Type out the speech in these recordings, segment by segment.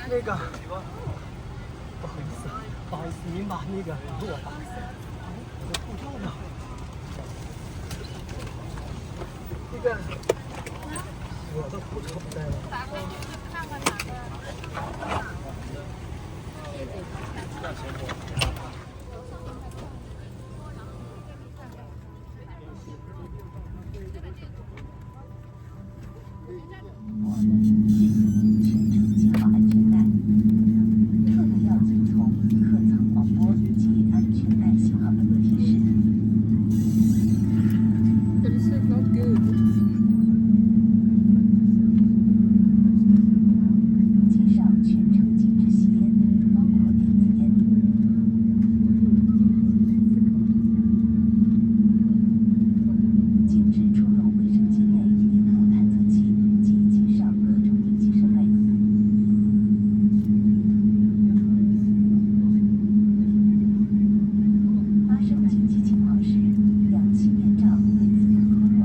那个，不好意思，不好意思，您把那个给我吧。我的护照呢？那个，我的护照不在了。看看哪个？全程系好安全带，客人要遵从客舱广播及安全带信号灯的提示。This is not good. 机上全程禁止吸烟，包括电子烟。禁止出入卫生间内烟雾探测器及机上各种应急设备。发生紧急情况时，氧气面罩会自动脱落，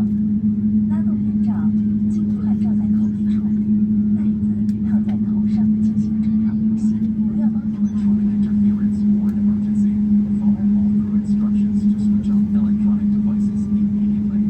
拉动面罩尽快罩在口鼻处，袋子套在头上进行正常呼吸，不要帮助出入。Ambulance or an emergency. Follow all crew instructions to switch off electronic devices immediately.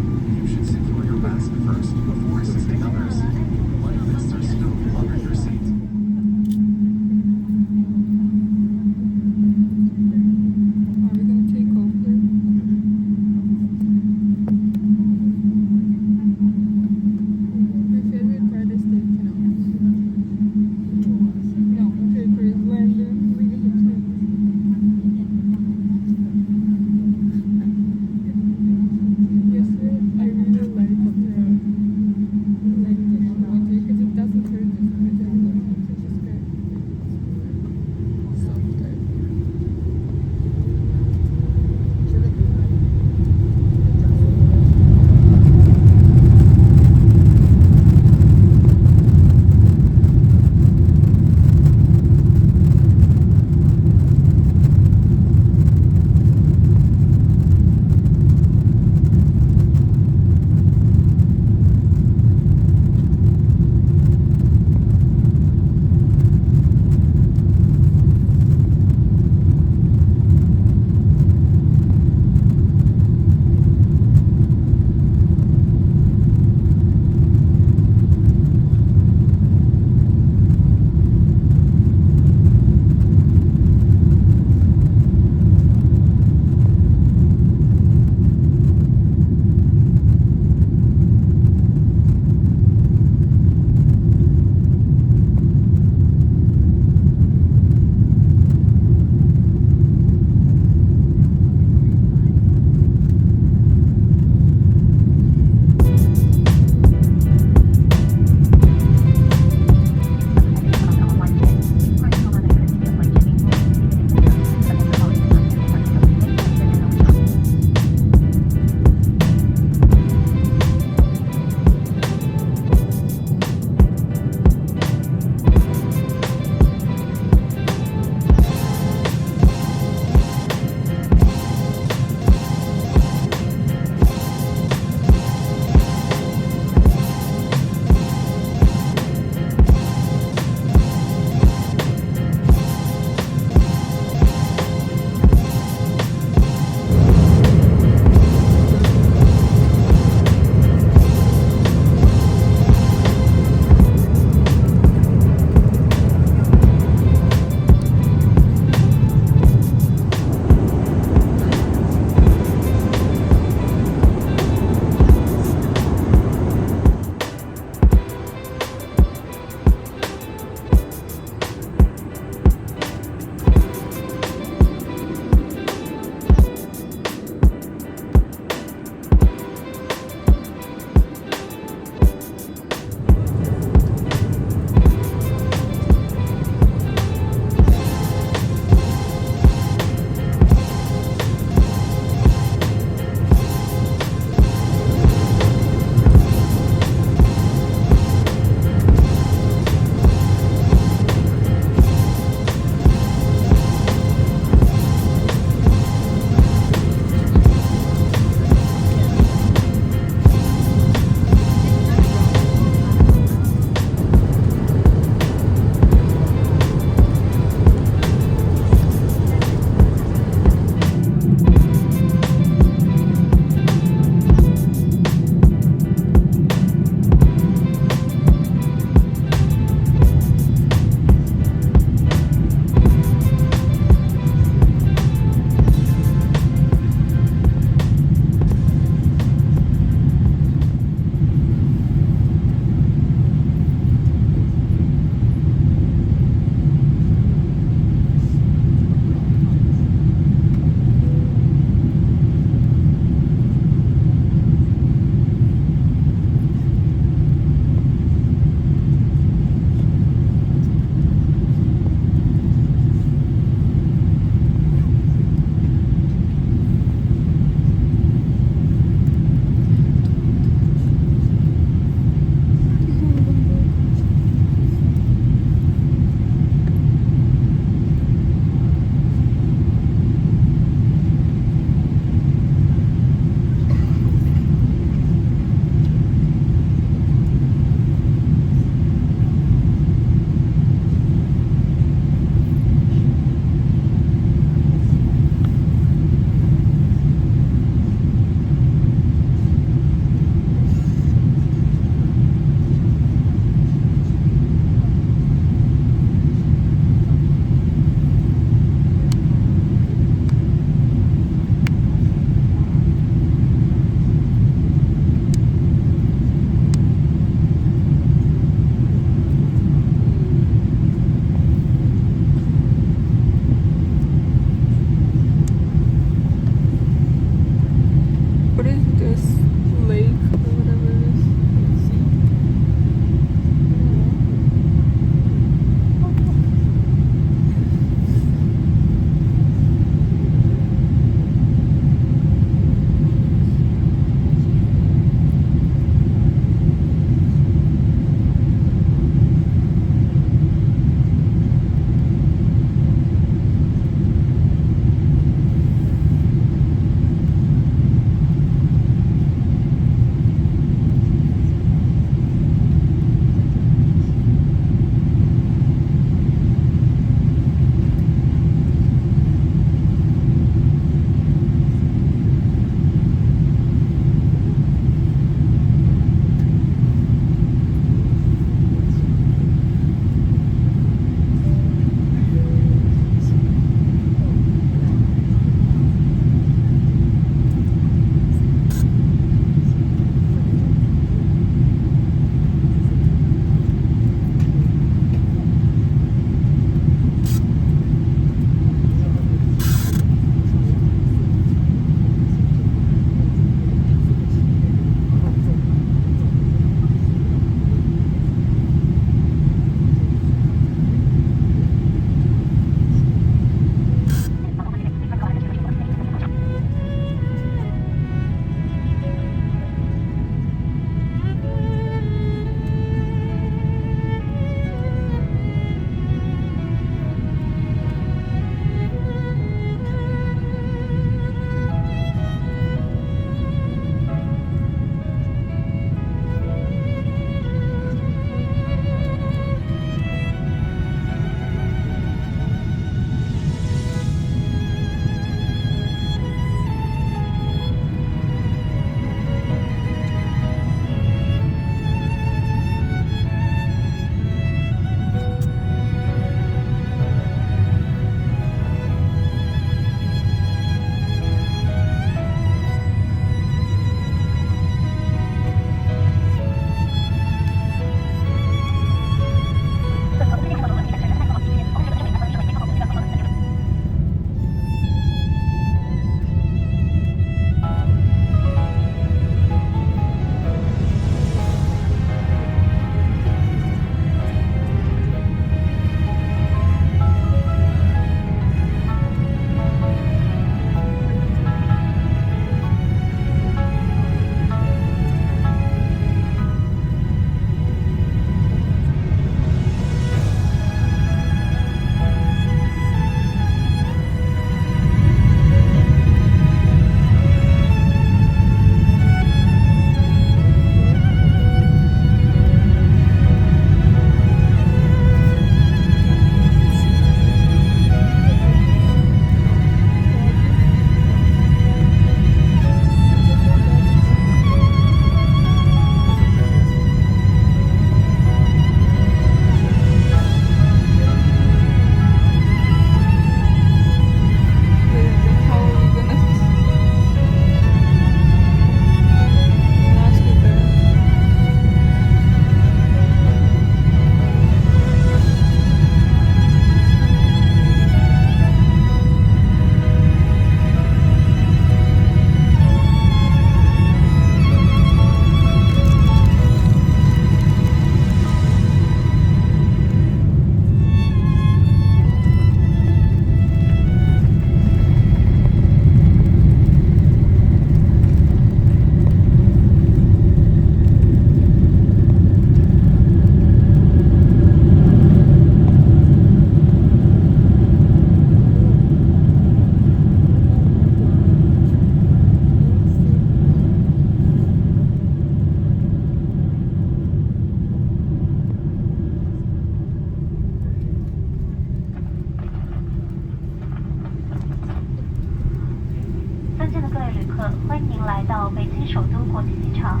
迎您来到北京首都国际机场，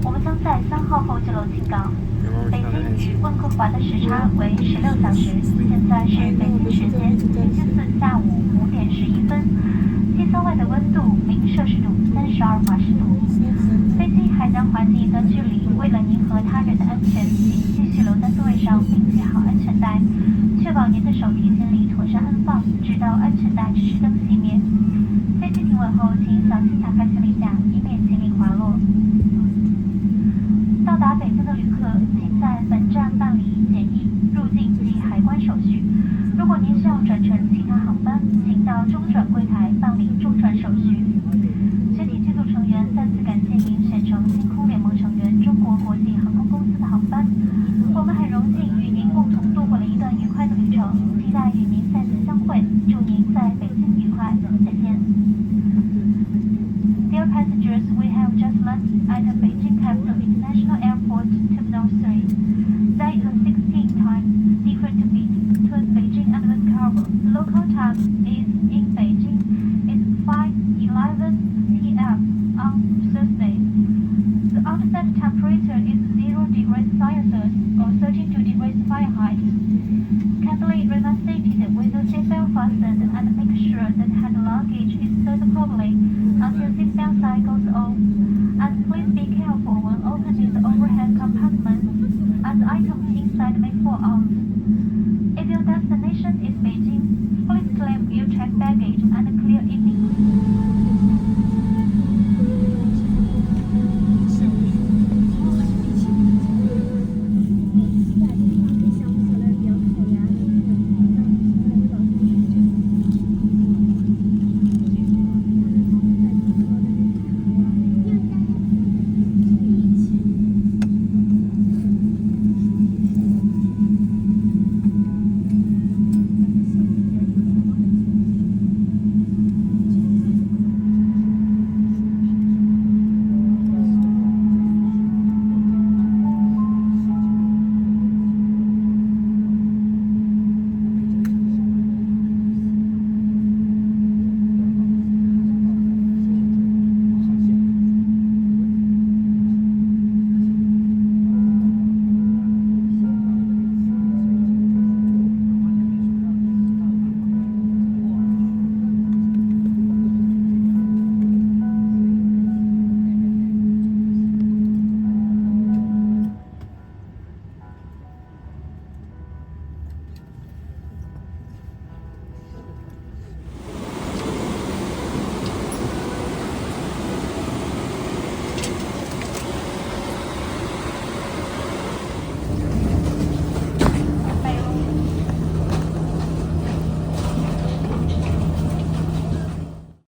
我们将在3号候机楼进港。北京与温哥华的时差为16小时，现在是北京时间星期四下午5点11分。机舱外的温度0摄氏度32华氏度。飞机还将滑行一段距离，为了您和他人的安全，请继续留在座位上并系好安全带，确保您的手提行李妥善安放，直到安全带指示灯熄灭。飞机停稳后，请小心打开行李架，以免行李滑落。到达北京的旅客，请在本站办理检疫、入境及海关手续。如果您需要转乘其他航班，请到中转柜台办理中转手续。全体机组成员再次感谢您选乘星空联盟成员中国国际航空公司的航班。我们很荣幸与您共同度过了一段愉快的旅程，期待与您再次相会。祝您在北京愉快，再见。Dear passengers, we have just landed at the Beijing Capital International Airport Terminal 3. That is the 16th time different between Beijing and Vancouver. The local time is in Beijing is 5:11 p.m. on Thursday. The outside temperature is 0 degrees Celsius or 32 degrees Fahrenheit. Kindly remain seated with your seatbelt fastened and make sure that hand luggage is stowed properly until seatbelt sign goes off. And please be careful when opening the overhead compartments, as items inside may fall out. If your destination is Beijing, please claim your checked baggage and clear evening.